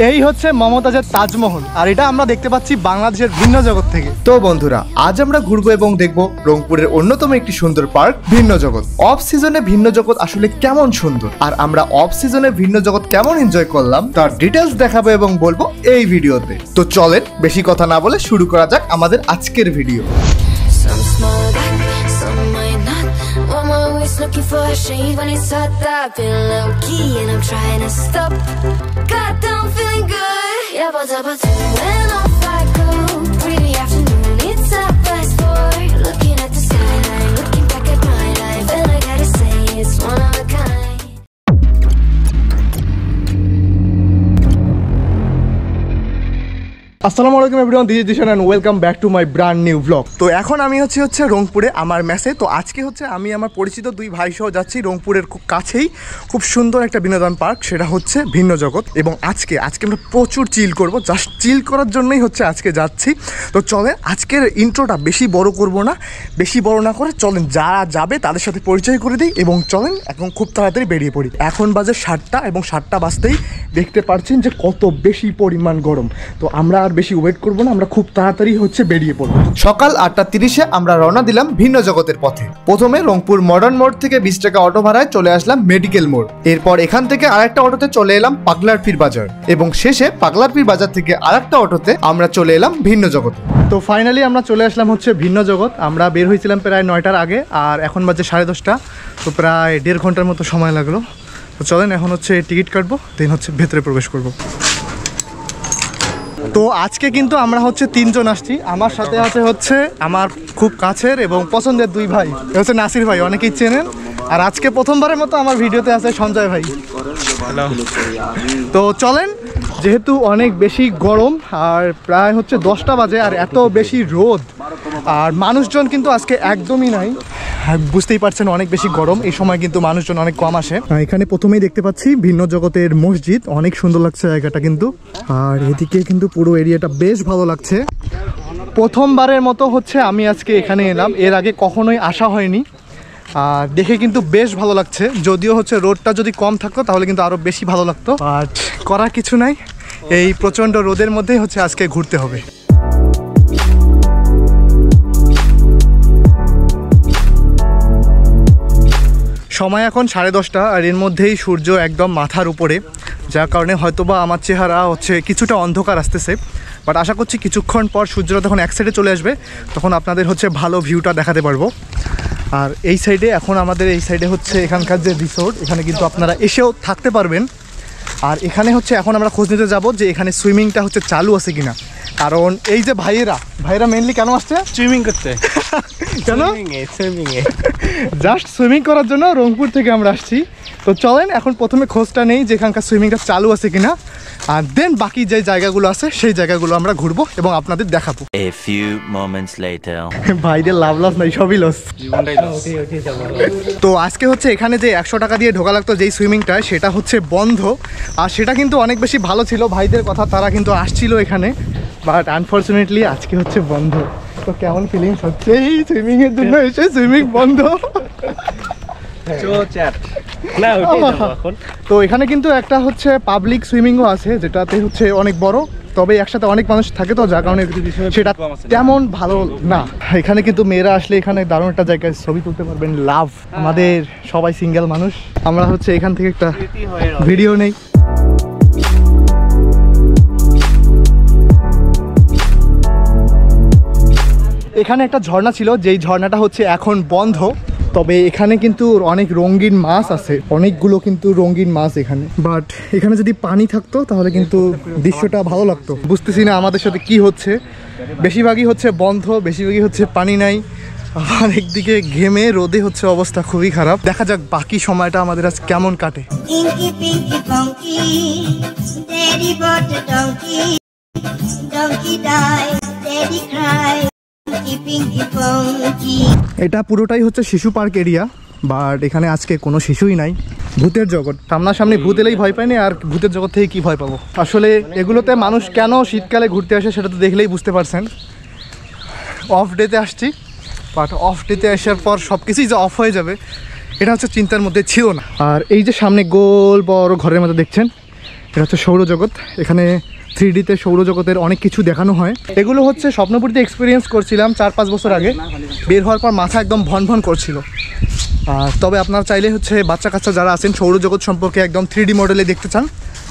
এই হচ্ছে মমতাজের তাজমহল, আর এটা আমরা দেখতে পাচ্ছি বাংলাদেশের ভিন্ন জগৎ থেকে। তো বন্ধুরা, আজ আমরা ঘুরবো এবং দেখবো রংপুরের অন্যতম একটি সুন্দর পার্ক ভিন্ন জগৎ। অফ সিজনে ভিন্ন জগৎ আসলে কেমন সুন্দর, আর আমরা অফ সিজনে ভিন্ন জগৎ কেমন এনজয় করলাম তার ডিটেলস দেখাবো এবং বলবো এই ভিডিওতে। তো চলেন বেশি কথা না বলে শুরু করা যাক আমাদের আজকের video. Looking for a shade when it's hot, I've been low key and I'm trying to stop. Goddamn feeling good. Yeah, but when off I go. Pretty afternoon, it's a fast forward. Looking at the skyline, looking back at my life, and I gotta say it's one of a kind. আসসালামু আলাইকুম everyone, this is Dishan and welcome back to my brand new blog. তো এখন আমি হচ্ছে রংপুরে আমার মেসে। তো আজকে আমি আমার পরিচিত দুই ভাই সহ যাচ্ছি রংপুরের খুব কাছেই খুব সুন্দর একটা বিনোদন পার্ক, সেটা হচ্ছে ভিন্ন জগৎ। এবং আজকে আমরা প্রচুর চিল করব, জাস্ট চিল করার জন্যই আজকে যাচ্ছি। তো চলেন আজকের ইন্ট্রোটা বেশি বড় করব না, বেশি বড় না করে চলেন যারা যাবে তাদের সাথে পরিচয় করে দিই এবং চলেন এখন খুব তাড়াতাড়ি বেরিয়ে পড়ি। এখন বাজে 7টা এবং 7টা বাজতেই দেখতে পাচ্ছেন যে কত বেশি পরিমাণ গরম। তো আমরা বেশি ওয়েট করব না, আমরা খুব তাড়াতাড়ি বেরিয়ে পড়ব। সকাল 8:30-এ আমরা রওনা দিলাম ভিন্ন জগতের পথে। প্রথমে রংপুর মডার্ন মোড় থেকে 20 টাকা অটো ভাড়ায় চলে আসলাম মেডিকেল মোড়। এরপর এখান থেকে আরেকটা অটোতে চলে এলাম পাগলার পীর বাজার এবং শেষে পাগলার পীর বাজার থেকে আরেকটা অটোতে আমরা চলে এলাম ভিন্ন জগতে। তো ফাইনালি আমরা চলে আসলাম ভিন্ন জগৎ। আমরা বের হয়েছিলাম প্রায় 9টার আগে, আর এখন বাজে 10:30। তো প্রায় 1.5 ঘন্টার মতো সময় লাগলো। তো চলেন এখন টিকিট কাটবো, দেন ভেতরে প্রবেশ করবো। তো আজকে কিন্তু আমরা 3 জন আসছি। আমার সাথে আছে আমার খুব কাছের এবং পছন্দের দুই ভাই, নাসির ভাই, অনেকেই চেনেন। আর আজকে প্রথমবারের মতো আমার ভিডিওতে আছে সঞ্জয় ভাই। তো চলেন, যেহেতু অনেক বেশি গরম আর প্রায় 10টা বাজে আর এত বেশি রোদ, আর মানুষজন কিন্তু আজকে একদমই নাই, বুঝতেই পারছেন অনেক বেশি গরম। এই সময় কিন্তু মানুষজন অনেক কম আসে। এখানে প্রথমেই দেখতে পাচ্ছি ভিন্ন জগতের মসজিদ, অনেক সুন্দর লাগছে জায়গাটা কিন্তু। আর এদিকে কিন্তু পুরো এরিয়াটা বেশ ভালো লাগছে। প্রথমবারের মতো আমি আজকে এখানে এলাম, এর আগে কখনোই আসা হয়নি। আর দেখে কিন্তু বেশ ভালো লাগছে, যদিও রোদটা যদি কম থাকতো তাহলে কিন্তু আরও বেশি ভালো লাগতো। বাট করার কিছু নাই, এই প্রচণ্ড রোদের মধ্যেই আজকে ঘুরতে হবে। সময় এখন 10:30, আর এর মধ্যেই সূর্য একদম মাথার উপরে, যার কারণে হয়তোবা আমার চেহারা কিছুটা অন্ধকার আসতেছে। বাট আশা করছি কিছুক্ষণ পর সূর্যটা তখন এক সাইডে চলে আসবে, তখন আপনাদের ভালো ভিউটা দেখাতে পারবো। আর এই সাইডে আমাদের এই সাইডে এখানকার যে রিসোর্ট, এখানে কিন্তু আপনারা এসেও থাকতে পারবেন। আর এখানে এখন আমরা খোঁজ নিতে যাবো যে এখানে সুইমিংটা চালু আছে কিনা। কারণ এই যে ভাইয়েরা মেনলি কেন আসছে? সুইমিং করতে। কেন? জাস্ট সুইমিং করার জন্য রংপুর থেকে আমরা আসছি। তো চলেন এখন প্রথমে খোঁজটা নেই যে এখানকার সুইমিংটা চালু আছে কিনা, আর দেন বাকি যে জায়গাগুলো আছে সেই জায়গাগুলো আমরা ঘুরবো এবং আপনাদের দেখাবো। ভাইদের লাভ নাই, সবই লস। তো আজকে এখানে যে 100 টাকা দিয়ে ঢোকা লাগতো যেই সুইমিংটা, সেটা বন্ধ। আর সেটা কিন্তু অনেক বেশি ভালো ছিল, ভাইদের কথা, তারা কিন্তু আসছিল এখানে। বাট আনফর্চুনেটলি আজকে বন্ধ। তো কেমন ফিলিংস হচ্ছে এই সুইমিং এর জন্য এসে সুইমিং বন্ধ? তো এখানে কিন্তু একটা পাবলিক সুইমিংও আছে, যেটাতে অনেক বড়, তবে একসাথে অনেক মানুষ থাকে, তো যার কারণে সেটা তেমন ভালো না। এখানে কিন্তু মেয়েরা আসলে এখানে দারুণ একটা জায়গায় ছবি তুলতে পারবেন। লাভ, আমাদের সবাই সিঙ্গেল মানুষ, আমরা এখান থেকে একটা ভিডিও নেই। এখানে একটা ঝর্ণা ছিল, যেই ঝর্ণাটা এখন বন্ধ। তবে এখানে কিন্তু অনেক রঙিন মাছ আছে, অনেকগুলো কিন্তু রঙিন মাছ এখানে। বাট এখানে যদি পানি থাকতো তাহলে কিন্তু দৃশ্যটা ভালো লাগতো। বুঝতেছি না আমাদের সাথে কি হচ্ছে, বেশিরভাগই বন্ধ, বেশিরভাগই পানি নাই। আর একদিকে ঘেমে রোদে অবস্থা খুবই খারাপ। দেখা যাক বাকি সময়টা আমাদের আজ কেমন কাটে। এটা পুরোটাই শিশু পার্ক এরিয়া, বাট এখানে আজকে কোনো শিশুই নাই। ভূতের জগৎ, সামনাসামনি ভূত এলেই ভয় পায়নি, আর ভূতের জগৎ থেকে কি ভয় পাবো? আসলে এগুলোতে মানুষ কেন শীতকালে ঘুরতে আসে সেটা তো দেখলেই বুঝতে পারছেন। অফ ডেতে আসছি, বাট অফ ডেতে আসার পর সব কিছুই যে অফ হয়ে যাবে এটা চিন্তার মধ্যে ছিল না। আর এই যে সামনে গোল বড় ঘরের মধ্যে দেখছেন, এটা হচ্ছে সৌরজগৎ। এখানে 3Dতে সৌরজগতের অনেক কিছু দেখানো হয়। এগুলো হচ্ছে স্বপ্নপুরীতে এক্সপিরিয়েন্স করছিলাম 4-5 বছর আগে। বের হওয়ার পর মাথা একদম ভন ভন করছিল। তবে আপনারা চাইলে হচ্ছে বাচ্চা কাচ্চা যারা আছেন সৌরজগৎ সম্পর্কে একদম 3D মডেলে দেখতে চান,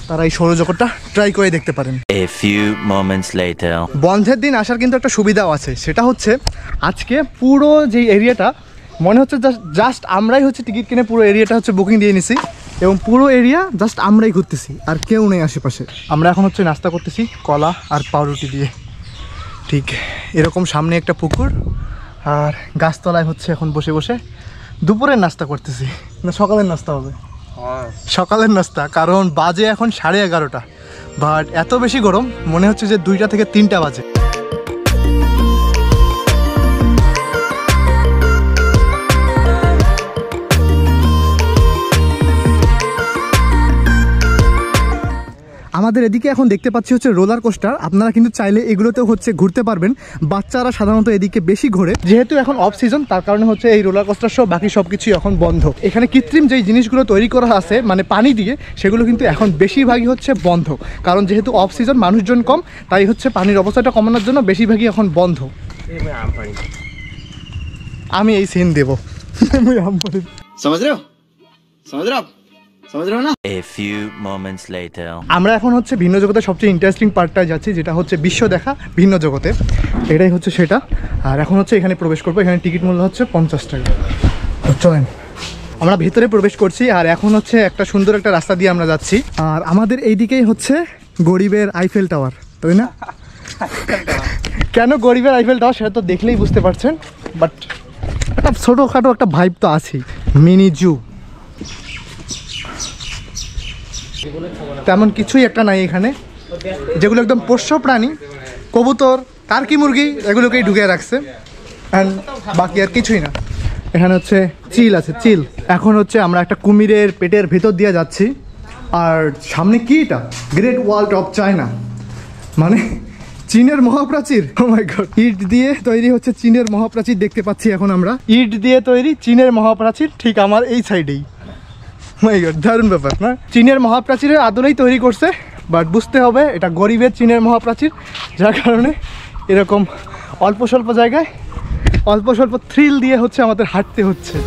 তারা এই সৌরজগৎটা ট্রাই করে দেখতে পারেন। A few moments later. বন্ধের দিন আসার কিন্তু একটা সুবিধাও আছে, সেটা হচ্ছে আজকে পুরো যে এরিয়াটা মনে হচ্ছে জাস্ট আমরাই হচ্ছে টিকিট কিনে পুরো এরিয়াটা হচ্ছে বুকিং দিয়ে নিছি, এবং পুরো এরিয়া জাস্ট আমরাই ঘুরতেছি, আর কেউ নেই আশেপাশে। আমরা এখন হচ্ছে নাস্তা করতেছি কলা আর পাউরুটি দিয়ে। ঠিক এরকম সামনে একটা পুকুর, আর গাছতলায় হচ্ছে এখন বসে বসে দুপুরের নাস্তা করতেছি। না সকালের নাস্তা হবে, সকালের নাস্তা, কারণ বাজে এখন 11:30। বাট এত বেশি গরম মনে হচ্ছে যে 2টা থেকে 3টা বাজে। আমাদের এদিকে এখন দেখতে পাচ্ছি হচ্ছে রোলার কোস্টার। আপনারা কিন্তু চাইলে এগুলোতেও হচ্ছে ঘুরতে পারবেন। বাচ্চারা সাধারণত এদিকে বেশি ঘোরে, যেহেতু এখন অফ সিজন, তার কারণে হচ্ছে এই রোলার কোস্টার সহ বাকি সব কিছুই এখন বন্ধ। এখানে কৃত্রিম যেই জিনিসগুলো তৈরি করা আছে মানে পানি দিয়ে, সেগুলো কিন্তু এখন বেশিরভাগই হচ্ছে বন্ধ, কারণ যেহেতু অফ সিজন মানুষজন কম, তাই হচ্ছে পানির অবস্থাটা কমানোর জন্য বেশিরভাগই এখন বন্ধ। আমি এই সিন দেবো। A few moments later. আমরা এখন হচ্ছে ভিন্ন জগতের সবচেয়ে ইন্টারেস্টিং পার্টটায় যাচ্ছি, যেটা হচ্ছে বিশ্ব দেখা ভিন্ন জগতে। এটাই হচ্ছে সেটা। আর এখন হচ্ছে এখানে প্রবেশ করবো। এখানে টিকিট মূল্য হচ্ছে 50 টাকা। তো চলেন আমরা ভিতরে প্রবেশ করছি। আর এখন হচ্ছে একটা সুন্দর একটা রাস্তা দিয়ে আমরা যাচ্ছি। আর আমাদের এইদিকেই হচ্ছে গরিবের আইফেল টাওয়ার, তাই না? কেন গরিবের আইফেল টাওয়ার সেটা তো দেখলেই বুঝতে পারছেন, বাট একটা ছোটোখাটো একটা ভাইব তো আছেই। মিনি জু তেমন কিছুই একটা নাই এখানে, যেগুলো একদম পোষ্য প্রাণী, কবুতর, টার্কি মুরগি, এগুলোকেই ঢুকিয়ে রাখছে, অ্যান্ড বাকি আর কিছুই না। এখানে হচ্ছে চিল আছে, চিল। এখন হচ্ছে আমরা একটা কুমিরের পেটের ভেতর দিয়ে যাচ্ছি। আর সামনে কি এটা? গ্রেট ওয়াল অফ চায়না, মানে চীনের মহাপ্রাচীর। ও মাই গড, ইট দিয়ে তৈরি হচ্ছে চীনের মহাপ্রাচীর দেখতে পাচ্ছি এখন আমরা। ইট দিয়ে তৈরি চীনের মহাপ্রাচীর ঠিক আমার এই সাইডেই। মাই গড, দারুণ ব্যাপার না? চীনের মহাপ্রাচীরের আদলেই তৈরি করছে, বাট বুঝতে হবে এটা গরিবের চীনের মহাপ্রাচীর, যার কারণে এরকম অল্প স্বল্প জায়গায় অল্প স্বল্প থ্রিল দিয়ে হচ্ছে আমাদের হাঁটতে হচ্ছে।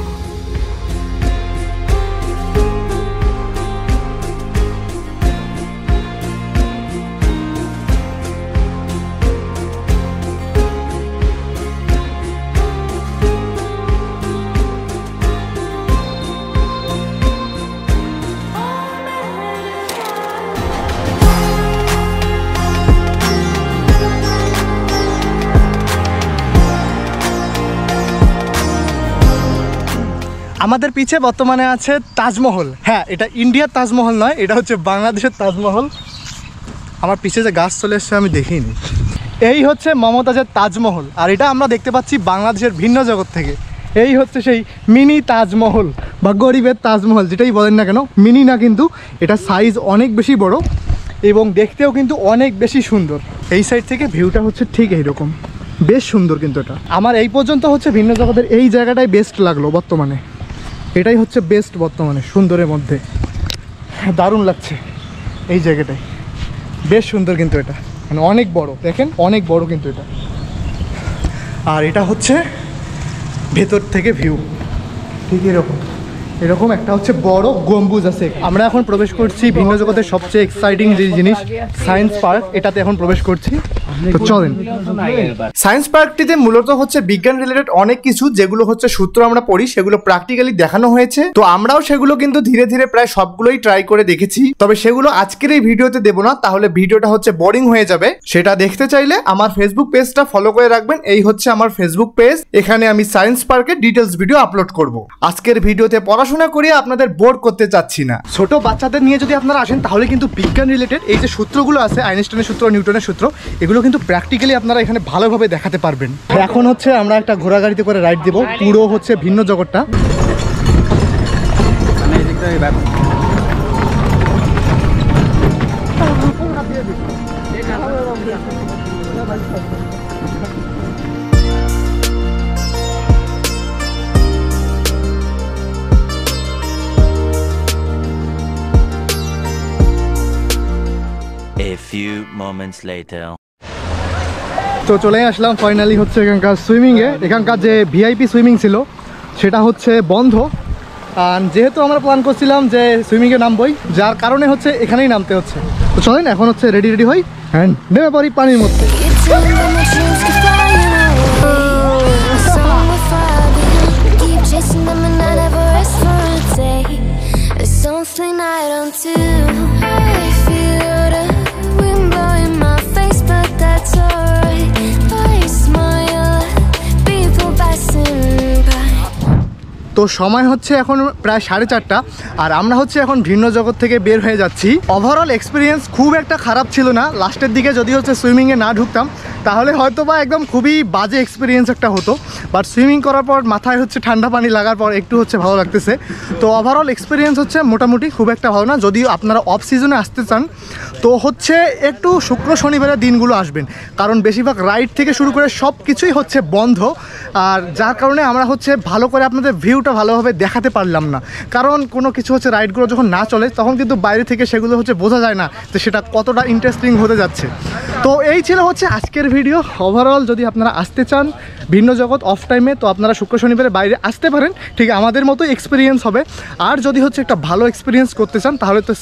আমাদের পিছে বর্তমানে আছে তাজমহল। হ্যাঁ, এটা ইন্ডিয়ার তাজমহল নয়, এটা হচ্ছে বাংলাদেশের তাজমহল। আমার পিছে যে গাছ চলে এসছে আমি দেখিনি। এই হচ্ছে মমতাজের তাজমহল, আর এটা আমরা দেখতে পাচ্ছি বাংলাদেশের ভিন্ন জগৎ থেকে। এই হচ্ছে সেই মিনি তাজমহল বা গরিবের তাজমহল, যেটাই বলেন না কেন, মিনি না, কিন্তু এটা সাইজ অনেক বেশি বড় এবং দেখতেও কিন্তু অনেক বেশি সুন্দর। এই সাইড থেকে ভিউটা হচ্ছে ঠিক এইরকম, বেশ সুন্দর। কিন্তু এটা আমার এই পর্যন্ত হচ্ছে ভিন্ন জগতের এই জায়গাটাই বেস্ট লাগলো বর্তমানে। এটাই হচ্ছে বেস্ট বর্তমানে সুন্দরের মধ্যে। দারুণ লাগছে এই জায়গাটাই, বেশ সুন্দর। কিন্তু এটা মানে অনেক বড়, দেখেন অনেক বড় কিন্তু এটা। আর এটা হচ্ছে ভেতর থেকে ভিউ ঠিক এরকম একটা হচ্ছে বড় গম্বুজ আছে। আমরা এখন প্রবেশ করছি ভিন্ন জগতের সবচেয়ে এক্সাইটিং যে জিনিস সায়েন্স পার্ক, এটাতে এখন প্রবেশ করছি। তো চলেন। সায়েন্স পার্কটিতে মূলত হচ্ছে বিজ্ঞান রিলেটেড অনেক কিছু যেগুলো হচ্ছে সূত্র আমরা পড়ি, সেগুলো প্র্যাকটিক্যালি দেখানো হয়েছে। তো আমরাও সেগুলো কিন্তু ধীরে ধীরে প্রায় সবগুলোই ট্রাই করে দেখেছি। তবে সেগুলো আজকের এই ভিডিওতে দেবো না, তাহলে ভিডিওটা হচ্ছে বোরিং হয়ে যাবে। সেটা দেখতে চাইলে আমার ফেসবুক পেজটা ফলো করে রাখবেন। এই হচ্ছে আমার ফেসবুক পেজ, এখানে আমি সায়েন্স পার্কের ডিটেলস ভিডিও আপলোড করব। আজকের ভিডিওতে পড়াশোনা করিয়ে আপনাদের বোর করতে চাচ্ছি না। ছোট বাচ্চাদের নিয়ে যদি আপনারা আসেন তাহলে কিন্তু বিজ্ঞান রিলেটেড এই যে সূত্রগুলো আছে, আইনস্টাইনের সূত্র, নিউটনের সূত্র, এগুলো কিন্তু প্র্যাকটিক্যালি আপনারা এখানে ভালোভাবে দেখাতে পারবেন। এখন হচ্ছে আমরা একটা ঘোড়া গাড়িতে করে রাইড দেবো পুরো হচ্ছে ভিন্ন জগৎটা। A few moments later. তো চলে আসলাম ফাইনালি হচ্ছে এখানকার সুইমিংয়ে। এখানকার যে ভিআইপি সুইমিং ছিল সেটা হচ্ছে বন্ধ, আর যেহেতু আমরা প্ল্যান করছিলাম যে সুইমিংয়ে নামবই, যার কারণে হচ্ছে এখানেই নামতে হচ্ছে। তো চলেন এখন হচ্ছে রেডি হই হ্যান্ড নেমে পড়ি পানির মধ্যে। You tell me when the dreams keep flying away. Somewhere far beyond, keep chasing them and I never rest for a day. It's something I don't do. I feel the wind blowing my face, but that's alright. I smile at people passing by. তো সময় হচ্ছে এখন প্রায় 4:30, আর আমরা হচ্ছে এখন ভিন্ন জগৎ থেকে বের হয়ে যাচ্ছি। ওভারঅল এক্সপিরিয়েন্স খুব একটা খারাপ ছিল না। লাস্টের দিকে যদি হচ্ছে সুইমিংয়ে না ঢুকতাম তাহলে হয়তো বা একদম খুবই বাজে এক্সপিরিয়েন্স একটা হতো, বাট সুইমিং করার পর মাথায় হচ্ছে ঠান্ডা পানি লাগার পর একটু হচ্ছে ভালো লাগতেছে। তো ওভারঅল এক্সপিরিয়েন্স হচ্ছে মোটামুটি খুব একটা ভালো না। যদিও আপনারা অফ সিজনে আসতে চান তো হচ্ছে একটু শুক্র শনিবারের দিনগুলো আসবেন, কারণ বেশিরভাগ রাইড থেকে শুরু করে সব কিছুই হচ্ছে বন্ধ, আর যার কারণে আমরা হচ্ছে ভালো করে আপনাদের ভিউটা ভালোভাবে দেখাতে পারলাম না। কারণ কোনো কিছু হচ্ছে রাইডগুলো যখন না চলে তখন কিন্তু বাইরে থেকে সেগুলো হচ্ছে বোঝা যায় না যে সেটা কতটা ইন্টারেস্টিং হতে যাচ্ছে। তো এই ছিল হচ্ছে আজকের ভিডিও। ওভারঅল যদি আপনারা আসতে চান ভিন্ন জগৎ অফ টাইমে তো আপনারা শুক্র শনিবারে বাইরে আসতে পারেন, ঠিক আমাদের মতো এক্সপিরিয়েন্স হবে। আর যদি হচ্ছে একটা ভালো এক্সপিরিয়েন্স করতে চান তাহলে তো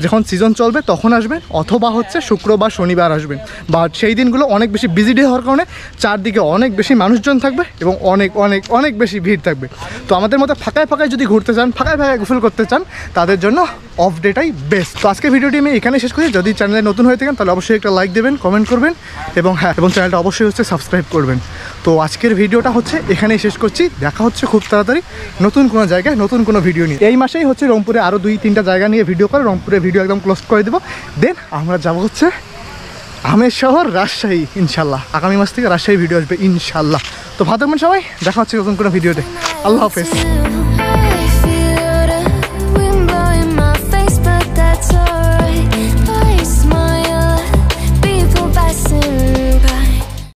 যখন সিজন চলবে তখন আসবেন, অথবা হচ্ছে শুক্রবার শনিবার আসবেন। বা সেই দিনগুলো অনেক বেশি বিজি ডে হওয়ার কারণে চারদিকে অনেক বেশি মানুষজন থাকবে এবং অনেক অনেক অনেক বেশি ভিড় থাকবে। তো আমাদের মতো ফাঁকায় যদি ঘুরতে চান, ফাঁকায় গোসল করতে চান, তাদের জন্য অফ ডেটাই বেস্ট। তো আজকে ভিডিওটি আমি এখানে শেষ করি। যদি চ্যানেলে নতুন হয়ে থাকেন তাহলে অবশ্যই একটা লাইক দেবেন, কমেন্ট করবেন এবং এবং চ্যানেলটা অবশ্যই হচ্ছে সাবস্ক্রাইব করবেন। তো আজকের ভিডিওটা হচ্ছে এখানেই শেষ করছি। দেখা হচ্ছে খুব তাড়াতাড়ি নতুন কোনো জায়গায় নতুন কোনো ভিডিও নিয়ে। এই মাসেই হচ্ছে রংপুরে আরও 2-3টা জায়গা নিয়ে ভিডিও করে রংপুরে ভিডিও একদম ক্লোজ করে দেবো। দেন আমরা যাবো হচ্ছে আমের শহর রাজশাহী ইনশাল্লাহ। আগামী মাস থেকে রাজশাহী ভিডিও আসবে ইনশাল্লাহ। তো ভালো থাকবেন সবাই, দেখা হচ্ছে নতুন কোনো ভিডিওতে। আল্লাহ হাফেজ।